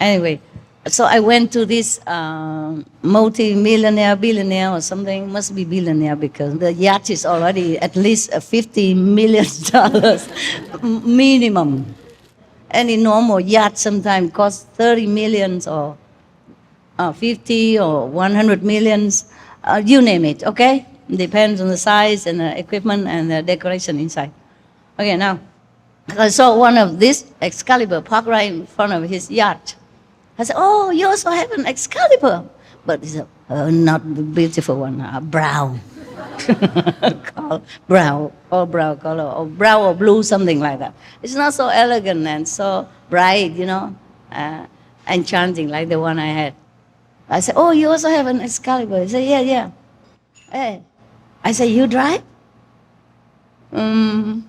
Anyway, so I went to this multi-millionaire, billionaire or something, must be billionaire because the yacht is already at least $50 million minimum. Any normal yacht sometimes costs 30 millions or 50 or 100 millions, you name it, okay? Depends on the size and the equipment and the decoration inside. Okay, now, I saw one of this Excalibur parked right in front of his yacht. I said, oh, you also have an Excalibur. But it's not the beautiful one, brown. Brown color, or brown or blue, something like that. It's not so elegant and so bright, enchanting like the one I had. I said, oh, you also have an Excalibur? He said, yeah. Hey. I said, you drive? He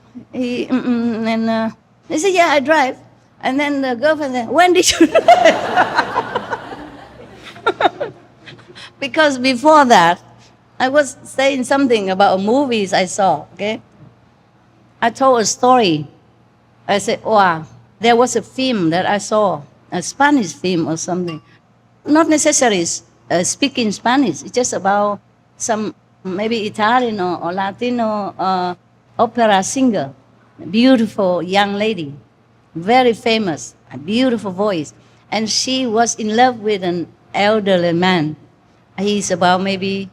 said, yeah, I drive. And then the girlfriend said, when did you drive? Because before that, I was saying something about movies I saw, okay? I told a story. I said, wow, there was a film that I saw, a Spanish film or something. Not necessarily speaking Spanish. It's just about some maybe Italian or Latino opera singer, beautiful young lady, very famous, a beautiful voice. And she was in love with an elderly man. He's about maybe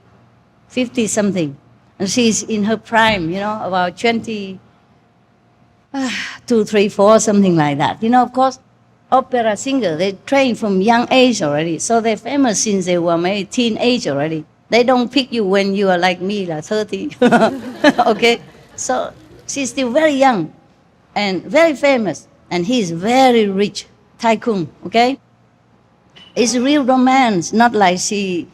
50-something. And she's in her prime, about 20, 2, 3, 4, something like that. Of course, opera singer, they train from young age already. So they're famous since they were maybe teenage already. They don't pick you when you are like me, like 30. Okay? So she's still very young and very famous. And he's very rich, tycoon, okay? It's real romance, not like she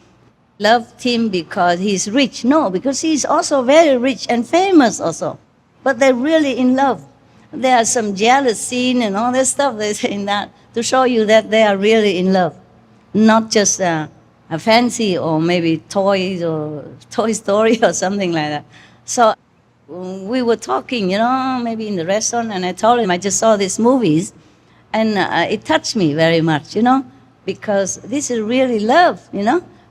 loved him because he's rich. No, because he's also very rich and famous also. But they're really in love. There are some jealous scene and all that stuff they say in that to show you that they are really in love. Not just a fancy or maybe toys or Toy Story or something like that. So we were talking, maybe in the restaurant, and I told him I just saw these movies, and it touched me very much, because this is really love,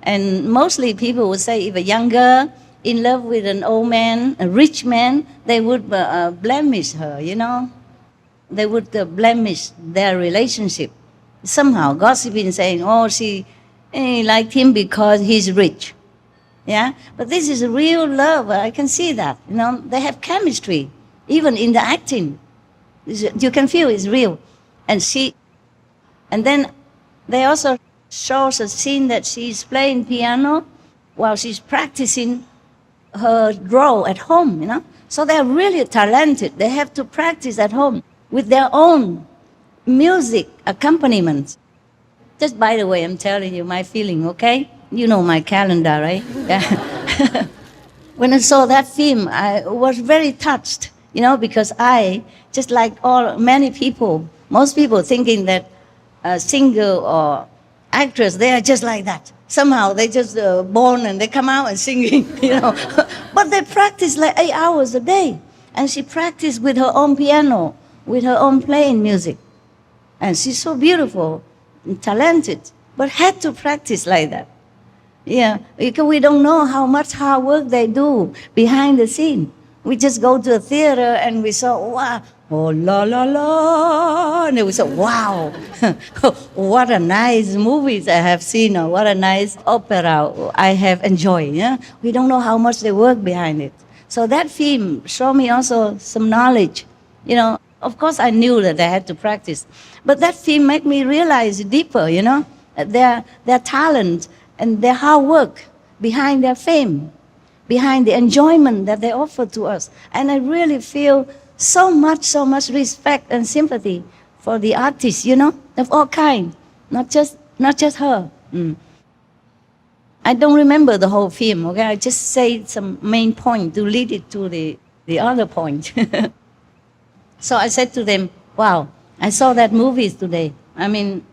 And mostly people would say if a young girl in love with an old man, a rich man, they would blemish her, They would blemish their relationship. Somehow gossiping, saying, oh, she liked him because he's rich. Yeah, but this is real love. I can see that. They have chemistry, even in the acting. You can feel it's real. And then they also show us a scene that she's playing piano while she's practicing her draw at home. So they're really talented. They have to practice at home with their own music accompaniment. Just by the way, I'm telling you my feeling, okay? You know my calendar, right? Yeah. When I saw that film, I was very touched, because I, just like many people, most people thinking that a singer or actress, they are just like that. Somehow they just born and they come out and singing, But they practice like 8 hours a day. And she practiced with her own piano, with her own playing music. And she's so beautiful and talented, but had to practice like that. Yeah, because we don't know how much hard work they do behind the scene. We just go to a theater and we saw, wow, oh, la, la, la, and we said, wow, what a nice movies I have seen, or what a nice opera I have enjoyed. Yeah? We don't know how much they work behind it. So that film showed me also some knowledge. Of course I knew that I had to practice, but that film made me realize deeper, their talent and their hard work behind their fame, behind the enjoyment that they offer to us. And I really feel so much respect and sympathy for the artists, of all kinds, not just her. I don't remember the whole film, okay? I just say some main point to lead it to the other point. So I said to them, wow, I saw that movies today. I mean,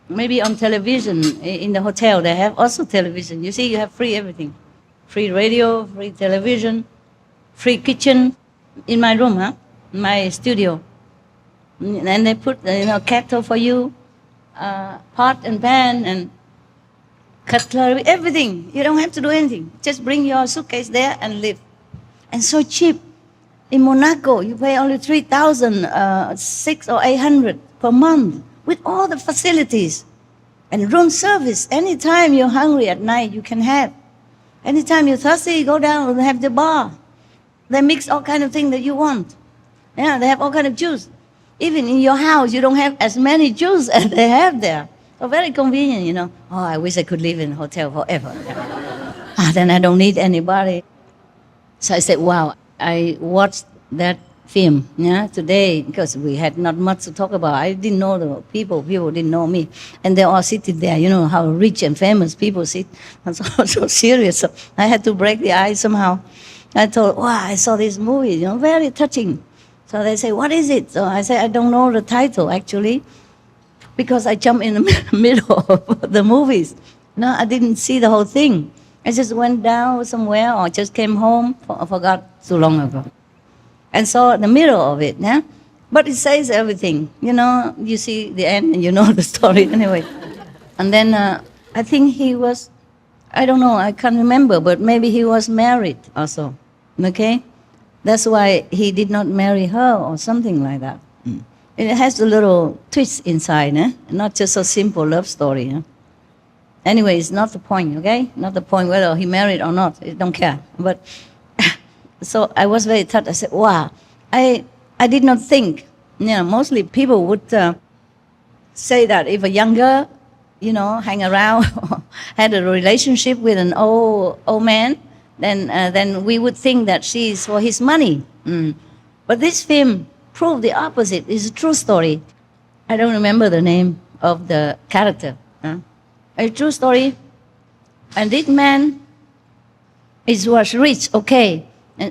maybe on television, in the hotel, they have also television. You see, you have free everything. free radio, free television, free kitchen in my room, in my studio. And they put, kettle for you, pot and pan and cutlery, everything. You don't have to do anything. Just bring your suitcase there and live. And so cheap. In Monaco, you pay only 3,000, 600 or 800 per month with all the facilities. And room service. Anytime you're hungry at night, you can have. Anytime you're thirsty, go down and have the bar. They mix all kind of things that you want. Yeah, they have all kind of juice. Even in your house, you don't have as many juice as they have there. So very convenient, Oh, I wish I could live in a hotel forever. Then I don't need anybody. So I said, wow, I watched that film today because we had not much to talk about. I didn't know the people didn't know me. And they all sitting there, how rich and famous people sit. I'm so serious. So I had to break the ice somehow. I thought, wow, I saw this movie, very touching. So they say, what is it? So I say, I don't know the title actually because I jumped in the middle of the movies. No, I didn't see the whole thing. I just went down somewhere or just came home. I forgot too long ago. And saw the middle of it, yeah? But it says everything. You see the end and you know the story anyway. And then I think he was, I don't know, I can't remember, but maybe he was married also, okay? That's why he did not marry her or something like that. It has a little twist inside, not just a simple love story. Anyway, it's not the point, okay? Not the point whether he married or not. I don't care. But so I was very touched. I said, wow, I did not think. Mostly people would say that if a young girl, hang around, had a relationship with an old man, then we would think that she's for his money. But this film proved the opposite. It's a true story. I don't remember the name of the character. A true story. And this man was rich, okay.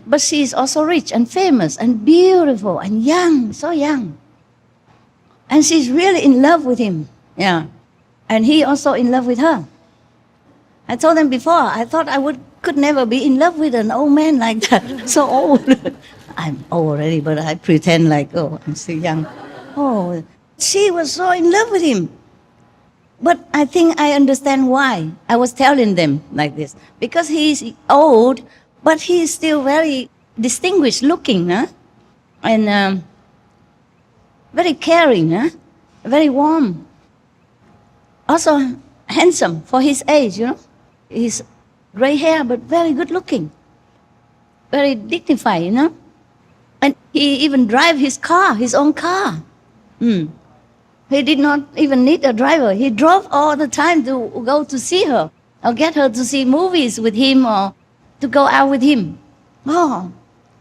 But she is also rich and famous and beautiful and young, so young. And she's really in love with him. Yeah. And he also in love with her. I told them before, I thought I could never be in love with an old man like that. So old. I'm old already, but I pretend like, I'm still young. Oh, she was so in love with him. But I think I understand why. I was telling them like this. Because he's old, but he's still very distinguished looking, and very caring, very warm. Also handsome for his age, He's gray hair, but very good looking. Very dignified, And he even drive his car, his own car. He did not even need a driver. He drove all the time to go to see her or get her to see movies with him or to go out with him. Oh,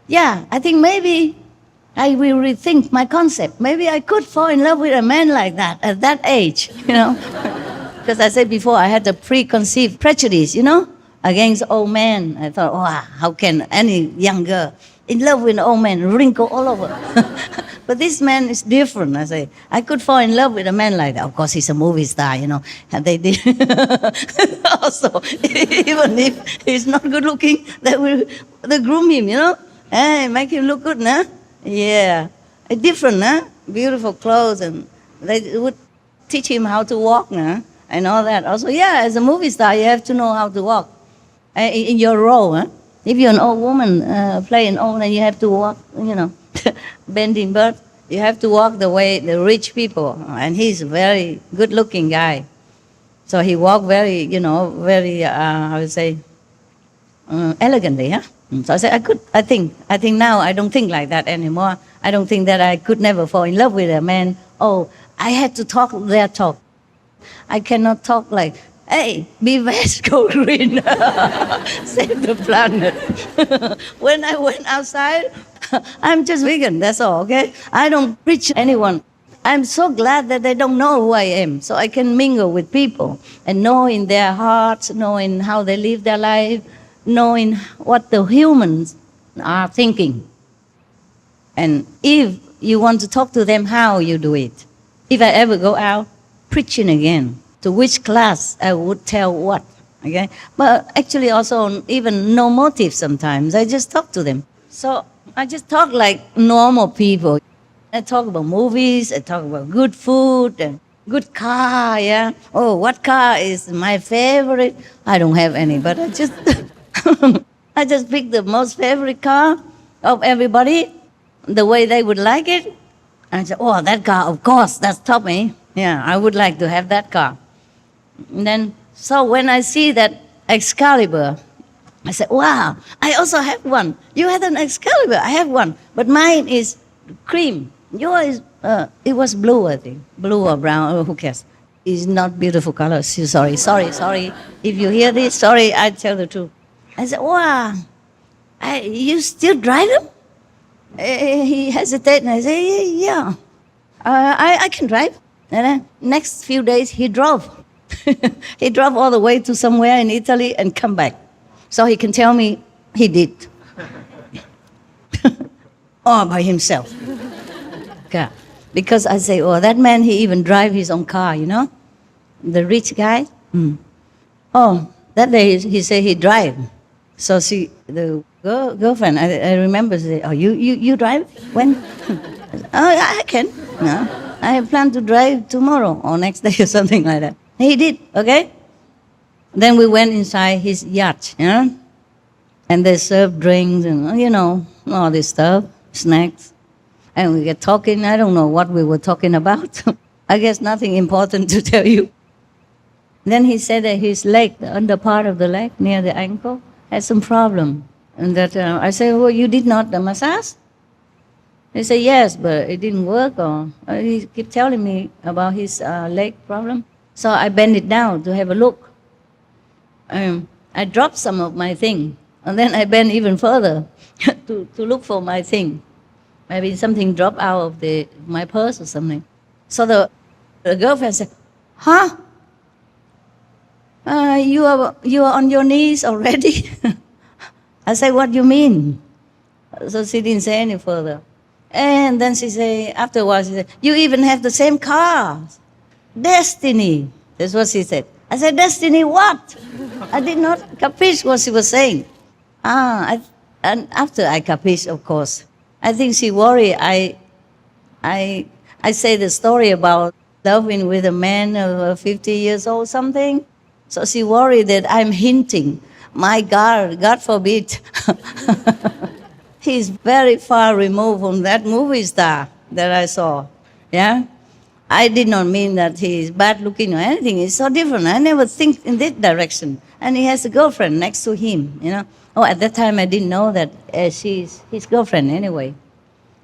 yeah, I think maybe I will rethink my concept. Maybe I could fall in love with a man like that at that age, Because I said before, I had a preconceived prejudice, against old men. I thought, wow, how can any young girl in love with an old man, wrinkle all over? But this man is different. I say, I could fall in love with a man like that. Of course, he's a movie star, And they did. Also, even if he's not good looking, they groom him, Hey, make him look good, nah? Yeah. Different, Beautiful clothes. And they would teach him how to walk, nah? And all that. Also, yeah, as a movie star, you have to know how to walk in your role, If you're an old woman playing old, then you have to walk, bending bird. You have to walk the way the rich people. And he's a very good-looking guy. So he walked very, very, elegantly, So I said, I think now I don't think like that anymore. I don't think that I could never fall in love with a man. Oh, I had to talk their talk. I cannot talk like, hey, be veg, go green, save the planet. When I went outside, I'm just vegan, that's all, okay? I don't preach anyone. I'm so glad that they don't know who I am, so I can mingle with people and knowing their hearts, knowing how they live their life, knowing what the humans are thinking. And if you want to talk to them, how you do it. If I ever go out preaching again, to which class I would tell what. Okay? But actually also even no motive sometimes. I just talk to them. So I just talk like normal people. I talk about movies, I talk about good food and good car, yeah. Oh, what car is my favorite? I don't have any, but I just I just pick the most favorite car of everybody, the way they would like it. I say, oh, that car, of course, that's top, eh? Yeah, I would like to have that car. And then, so when I see that Excalibur, I said, wow, I also have one. You had an Excalibur, I have one. But mine is cream. Yours is, it was blue, I think. Blue or brown, who cares? It's not beautiful color. Sorry. If you hear this, sorry, I tell the truth. I said, wow, you still drive them? He hesitated, and I said, yeah, I can drive. And then next few days, he drove. He drove all the way to somewhere in Italy and come back. So he can tell me he did. All by himself. Yeah. Because I say, oh, that man, he even drive his own car, you know? The rich guy. Oh, that day he said he drive. So the girlfriend, I remember, say, oh, you drive? When? Oh, I can. No, I have planned to drive tomorrow or next day or something like that. He did, okay? Then we went inside his yacht, you know? And they served drinks and, you know, all this stuff, snacks. And we get talking. I don't know what we were talking about. I guess nothing important to tell you. Then he said that his leg, the under part of the leg near the ankle, had some problem. And that I said, well, you did not massage? He said, yes, but it didn't work. Or he kept telling me about his leg problem. So I bent it down to have a look. I dropped some of my thing. And then I bent even further to look for my thing. Maybe something dropped out of my purse or something. So the girlfriend said, huh? You are on your knees already? I said, what do you mean? So she didn't say any further. And then she said, afterwards, she said, you even have the same car. Destiny. That's what she said. I said, destiny what? I did not capish what she was saying. And after I capish, of course, I think she worried. I say the story about loving with a man of 50 years old something. So she worried that I'm hinting. My God forbid. He's very far removed from that movie star that I saw. Yeah? I did not mean that he's bad looking or anything. It's so different. I never think in that direction. And he has a girlfriend next to him, you know. Oh, at that time I didn't know that she's his girlfriend anyway.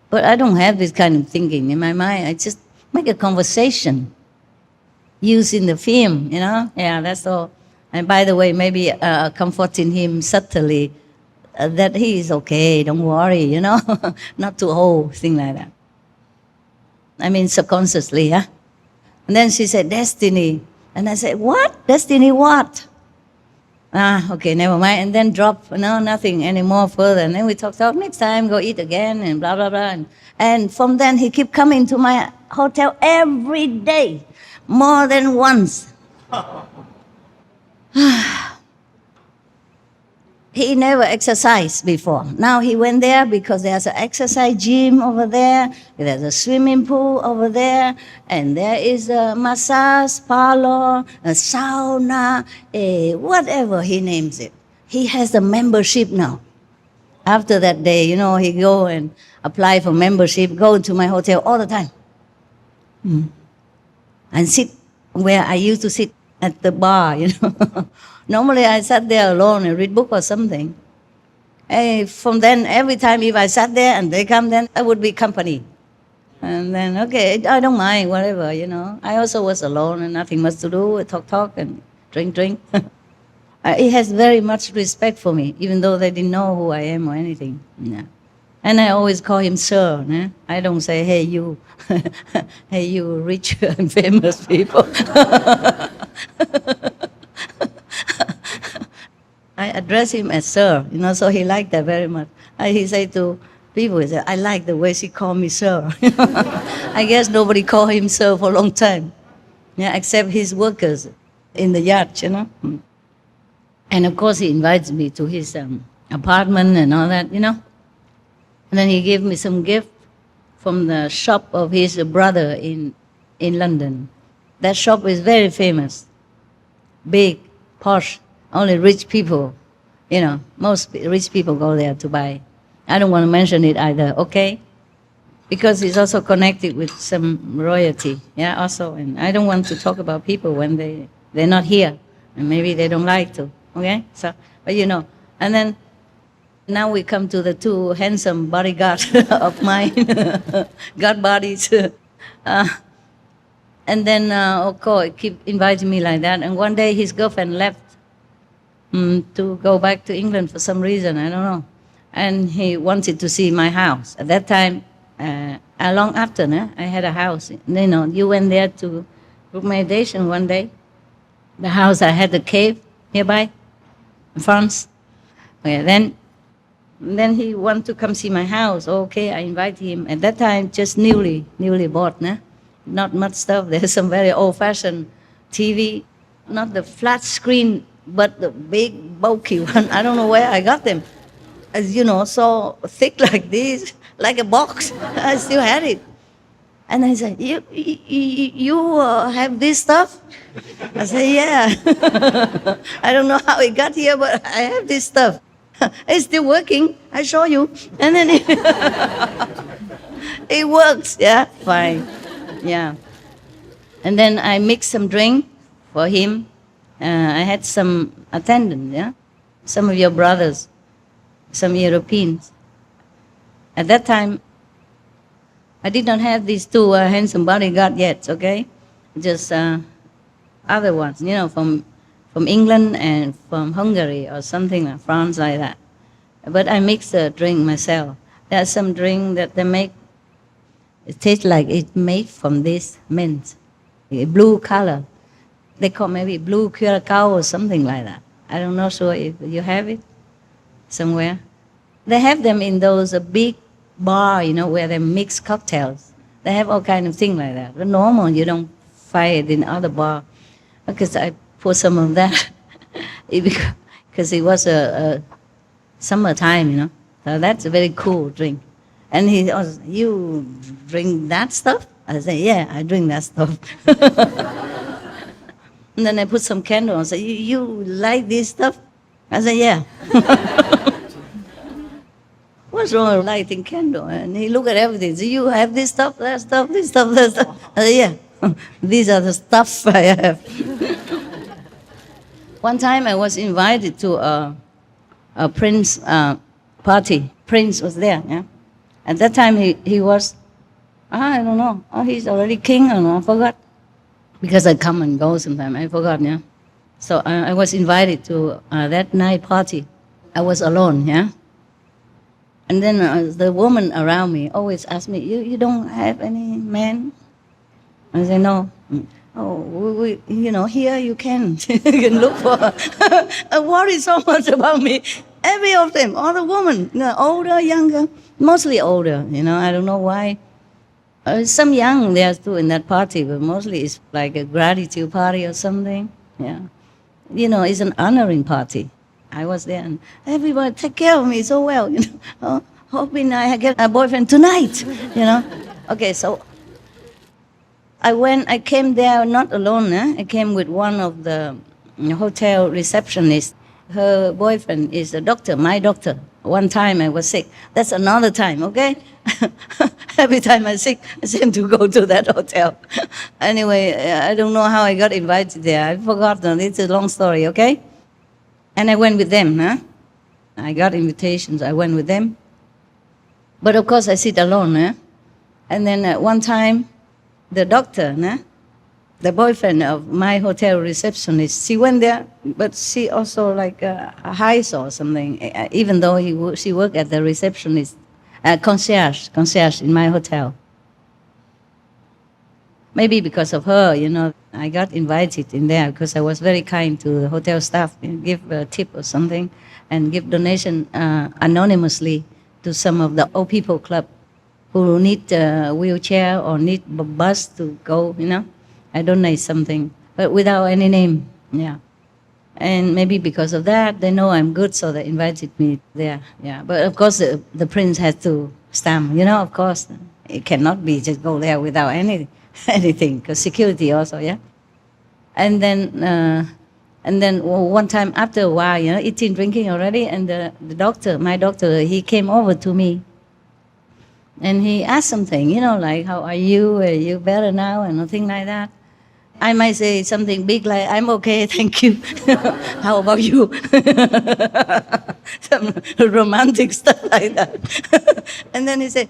But I don't have this kind of thinking in my mind. I just make a conversation using the film, you know. Yeah, that's all. And by the way, maybe comforting him subtly that he is okay, don't worry, you know. Not too old, thing like that. I mean, subconsciously, yeah. And then she said, destiny. And I said, what? Destiny what? Okay, never mind. And then drop, no, nothing anymore further. And then we talk, next time, go eat again, and blah, blah, blah. And from then, he kept coming to my hotel every day, more than once. He never exercised before. Now he went there because there's an exercise gym over there, there's a swimming pool over there, and there is a massage parlor, a sauna, whatever he names it. He has a membership now. After that day, you know, he go and apply for membership, go to my hotel all the time. And sit where I used to sit at the bar, you know. Normally I sat there alone and read book or something. And from then, every time if I sat there and they come, then I would be company. And then, okay, I don't mind, whatever, you know. I also was alone and nothing much to do, talk and drink. He has very much respect for me, even though they didn't know who I am or anything. Yeah. And I always call him sir. Eh? I don't say, hey, you, hey, you rich and famous people. I address him as sir, you know, so he liked that very much. He said to people, he said, I like the way she called me sir. I guess nobody called him sir for a long time, yeah, except his workers in the yacht, you know. And of course, he invited me to his apartment and all that, you know. And then he gave me some gift from the shop of his brother in London. That shop is very famous, big, posh, only rich people, you know, most rich people go there to buy. I don't want to mention it either, okay? Because it's also connected with some royalty, yeah, also. And I don't want to talk about people when they're not here, and maybe they don't like to, okay? So, but you know, and then now we come to the two handsome bodyguards of mine, God bodies. And then, of course, keep inviting me like that. And one day his girlfriend left to go back to England for some reason, I don't know. And he wanted to see my house. At that time, long after, I had a house. You know, you went there to group meditation one day. The house, I had a cave nearby in France. Okay, then he wanted to come see my house. Okay, I invited him. At that time, just newly bought, not much stuff. There's some very old-fashioned TV, not the flat screen, but the big, bulky one. I don't know where I got them. As you know, so thick like this, like a box. I still had it. And I said, you have this stuff? I said, yeah. I don't know how it got here, but I have this stuff. It's still working. I show you. And then it works. Yeah, fine. Yeah. And then I mixed some drink for him. I had some attendant, yeah? Some of your brothers, some Europeans. At that time, I did not have these two handsome bodyguards yet, okay? Just other ones, you know, from England and from Hungary or something like France, like that. But I mix the drink myself. There's some drink that they make, it tastes like it's made from this mint, a blue color. They call maybe blue curacao or something like that. I don't know sure if you have it somewhere. They have them in those big bar, you know, where they mix cocktails. They have all kind of things like that. But normal, you don't find it in other bar. Because I put some of that because it was a summertime, you know. So that's a very cool drink. And he was, you drink that stuff? I said, yeah, I drink that stuff. And then I put some candle and said, you like this stuff? I said, yeah. What's wrong with lighting candle? And he looked at everything. So you have this stuff, that stuff, this stuff, that stuff? I said, yeah. These are the stuff I have. One time I was invited to a prince party. Prince was there, yeah. At that time he was, I don't know, he's already king, I don't know, I forgot. Because I come and go sometimes, I forgot, yeah. So I was invited to that night party. I was alone, yeah. And then the woman around me always asked me, you don't have any man? I said, no. Oh, we, you know, here you can. You can look for. I worry so much about me. Every of them, all the women, you know, older, younger, mostly older, you know, I don't know why. Some young there too in that party, but mostly it's like a gratitude party or something, yeah. You know, it's an honoring party. I was there and everybody take care of me so well, you know. Hoping I get a boyfriend tonight, you know. Okay, so I came there not alone, I came with one of the hotel receptionists. Her boyfriend is a doctor, my doctor. One time I was sick. That's another time, okay? Every time I'm sick, I seem to go to that hotel. Anyway, I don't know how I got invited there. I forgot. It's a long story, okay? And I went with them, I got invitations. I went with them. But of course, I sit alone, And then one time, the doctor, the boyfriend of my hotel receptionist, she went there, but she also like a heist or something, even though she worked at the receptionist, concierge in my hotel. Maybe because of her, you know, I got invited in there because I was very kind to the hotel staff, give a tip or something, and give donation anonymously to some of the old people club who need a wheelchair or need a bus to go, you know. I donate something, but without any name, yeah. And maybe because of that, they know I'm good, so they invited me there. Yeah, but of course the prince has to stamp. Of course, it cannot be just go there without anything, because security also. Yeah, and then one time after a while, eating, drinking already, and the doctor, my doctor, he came over to me, and he asked something, like, how are you? Are you better now? And nothing like that. I might say something big like, I'm okay, thank you. How about you? Some romantic stuff like that. And then he said,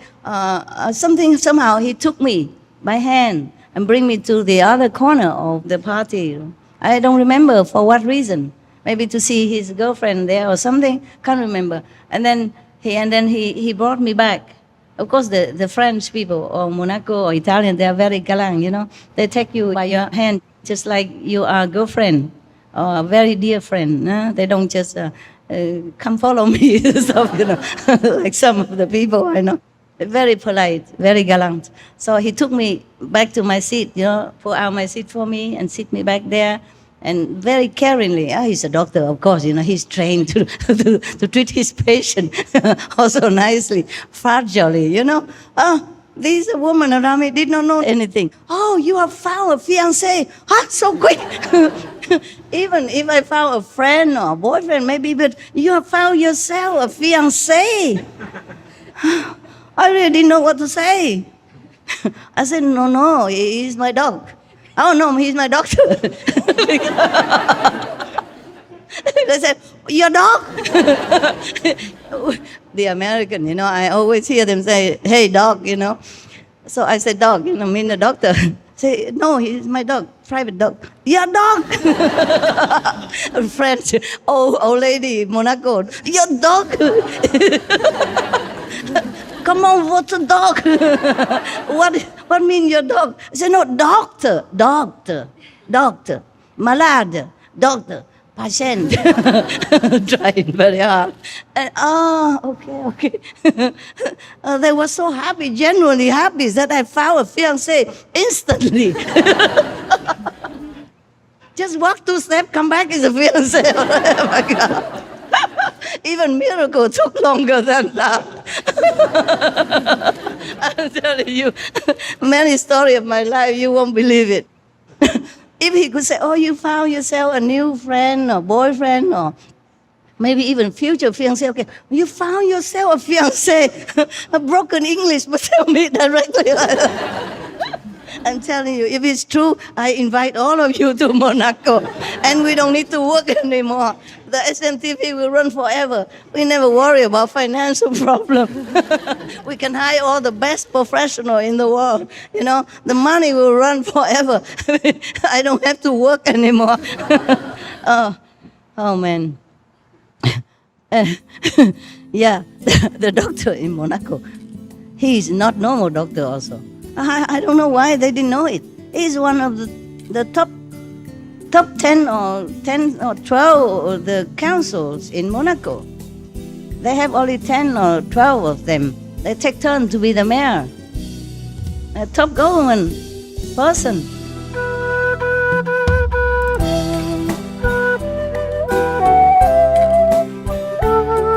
somehow he took me by hand and bring me to the other corner of the party. I don't remember for what reason. Maybe to see his girlfriend there or something, can't remember. And then he brought me back. Of course, the French people or Monaco or Italian, they are very galant, They take you by your hand just like you are a girlfriend or a very dear friend. They don't just come follow me, stuff, like some of the people I know. Very polite, very gallant. So he took me back to my seat, pull out my seat for me and sit me back there. And very caringly, he's a doctor, of course, he's trained to treat his patient also nicely, fragilely, These women around me did not know anything. Oh, you have found a fiancé. So quick. Even if I found a friend or a boyfriend, maybe, but you have found yourself a fiancé. I really didn't know what to say. I said, no, he's my dog. Oh, no, he's my doctor. They said, your dog? The American, I always hear them say, hey, dog, So I said, dog, mean the doctor. Say, no, he's my dog, private dog. Your dog? French, old lady, Monaco, your dog? Come on, what's a dog? What mean your dog? I said, no, doctor, malade, doctor, patient. Trying very hard. And, okay. They were so happy, genuinely happy, that I found a fiancé instantly. Just walk 2 steps, come back, is a fiancé. Oh my God. Even miracle took longer than that. I'm telling you, many story of my life, you won't believe it. If he could say, you found yourself a new friend or boyfriend or maybe even future fiancé, okay, you found yourself a fiancé, a broken English, but tell me directly. I'm telling you, if it's true, I invite all of you to Monaco, and we don't need to work anymore. The SMTV will run forever. We never worry about financial problem. We can hire all the best professionals in the world. The money will run forever. I don't have to work anymore. Oh man. Yeah, the doctor in Monaco, he's not normal doctor also. I don't know why they didn't know it. He's one of the top 10 or 12 of the councils in Monaco. They have only 10 or 12 of them. They take turns to be the mayor. A top government person.